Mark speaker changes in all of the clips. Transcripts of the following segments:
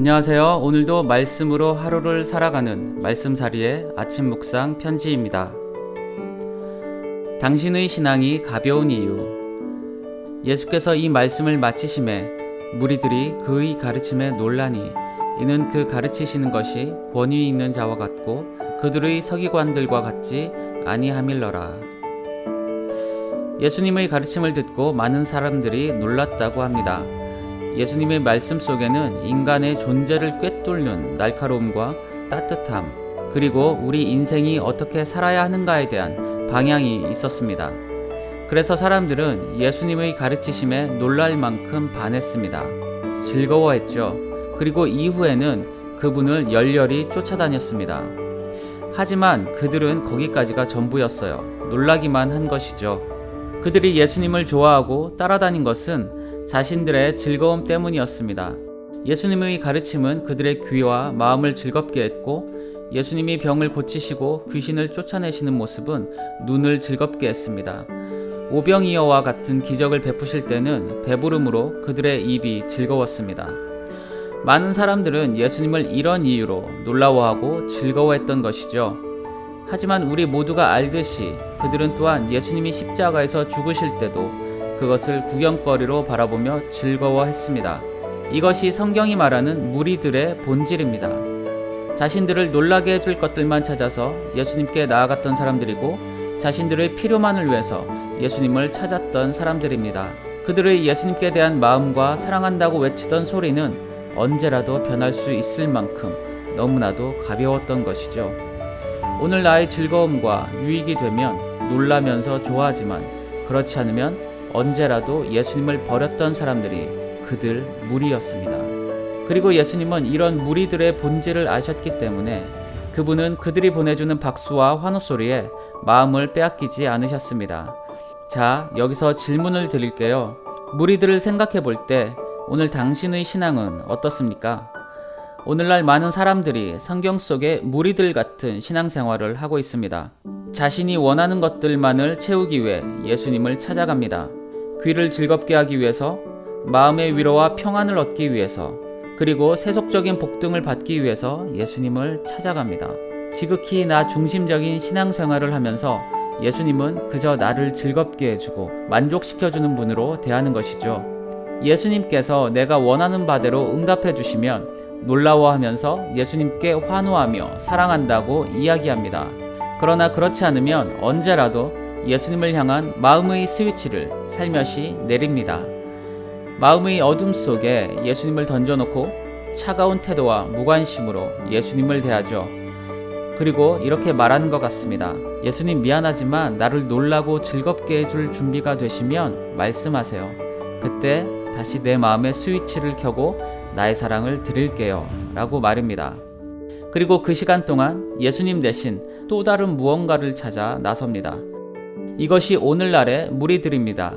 Speaker 1: 안녕하세요. 오늘도 말씀으로 하루를 살아가는 말씀살이의 아침 묵상 편지입니다. 당신의 신앙이 가벼운 이유. 예수께서 이 말씀을 마치심에 무리들이 그의 가르침에 놀라니 이는 그 가르치시는 것이 권위 있는 자와 같고 그들의 서기관들과 같지 아니함일러라. 예수님의 가르침을 듣고 많은 사람들이 놀랐다고 합니다. 예수님의 말씀 속에는 인간의 존재를 꿰뚫는 날카로움과 따뜻함, 그리고 우리 인생이 어떻게 살아야 하는가에 대한 방향이 있었습니다. 그래서 사람들은 예수님의 가르치심에 놀랄 만큼 반했습니다. 즐거워했죠. 그리고 이후에는 그분을 열렬히 쫓아다녔습니다. 하지만 그들은 거기까지가 전부였어요. 놀라기만 한 것이죠. 그들이 예수님을 좋아하고 따라다닌 것은 자신들의 즐거움 때문이었습니다. 예수님의 가르침은 그들의 귀와 마음을 즐겁게 했고 예수님이 병을 고치시고 귀신을 쫓아내시는 모습은 눈을 즐겁게 했습니다. 오병이어와 같은 기적을 베푸실 때는 배부름으로 그들의 입이 즐거웠습니다. 많은 사람들은 예수님을 이런 이유로 놀라워하고 즐거워했던 것이죠. 하지만 우리 모두가 알듯이 그들은 또한 예수님이 십자가에서 죽으실 때도 그것을 구경거리로 바라보며 즐거워했습니다. 이것이 성경이 말하는 무리들의 본질입니다. 자신들을 놀라게 해줄 것들만 찾아서 예수님께 나아갔던 사람들이고 자신들의 필요만을 위해서 예수님을 찾았던 사람들입니다. 그들의 예수님께 대한 마음과 사랑한다고 외치던 소리는 언제라도 변할 수 있을 만큼 너무나도 가벼웠던 것이죠. 오늘 나의 즐거움과 유익이 되면 놀라면서 좋아하지만 그렇지 않으면 언제라도 예수님을 버렸던 사람들이 그들 무리였습니다. 그리고 예수님은 이런 무리들의 본질을 아셨기 때문에 그분은 그들이 보내주는 박수와 환호 소리에 마음을 빼앗기지 않으셨습니다. 자, 여기서 질문을 드릴게요. 무리들을 생각해 볼 때 오늘 당신의 신앙은 어떻습니까? 오늘날 많은 사람들이 성경 속의 무리들 같은 신앙생활을 하고 있습니다. 자신이 원하는 것들만을 채우기 위해 예수님을 찾아갑니다. 귀를 즐겁게 하기 위해서, 마음의 위로와 평안을 얻기 위해서, 그리고 세속적인 복등을 받기 위해서 예수님을 찾아갑니다. 지극히 나 중심적인 신앙생활을 하면서 예수님은 그저 나를 즐겁게 해주고 만족시켜주는 분으로 대하는 것이죠. 예수님께서 내가 원하는 바대로 응답해 주시면 놀라워하면서 예수님께 환호하며 사랑한다고 이야기합니다. 그러나 그렇지 않으면 언제라도 예수님을 향한 마음의 스위치를 살며시 내립니다. 마음의 어둠 속에 예수님을 던져놓고 차가운 태도와 무관심으로 예수님을 대하죠. 그리고 이렇게 말하는 것 같습니다. 예수님 미안하지만 나를 놀라고 즐겁게 해줄 준비가 되시면 말씀하세요. 그때 다시 내 마음의 스위치를 켜고 나의 사랑을 드릴게요 라고 말입니다. 그리고 그 시간 동안 예수님 대신 또 다른 무언가를 찾아 나섭니다. 이것이 오늘날의 무리들입니다.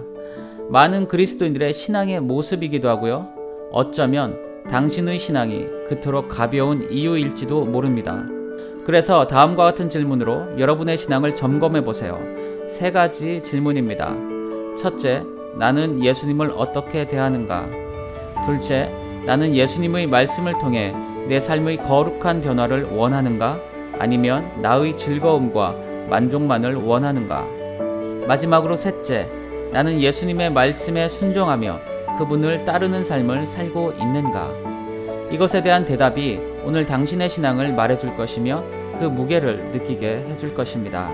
Speaker 1: 많은 그리스도인들의 신앙의 모습이기도 하고요. 어쩌면 당신의 신앙이 그토록 가벼운 이유일지도 모릅니다. 그래서 다음과 같은 질문으로 여러분의 신앙을 점검해 보세요. 3가지 질문입니다. 첫째, 나는 예수님을 어떻게 대하는가? 둘째, 나는 예수님의 말씀을 통해 내 삶의 거룩한 변화를 원하는가? 아니면 나의 즐거움과 만족만을 원하는가? 마지막으로 셋째, 나는 예수님의 말씀에 순종하며 그분을 따르는 삶을 살고 있는가? 이것에 대한 대답이 오늘 당신의 신앙을 말해줄 것이며 그 무게를 느끼게 해줄 것입니다.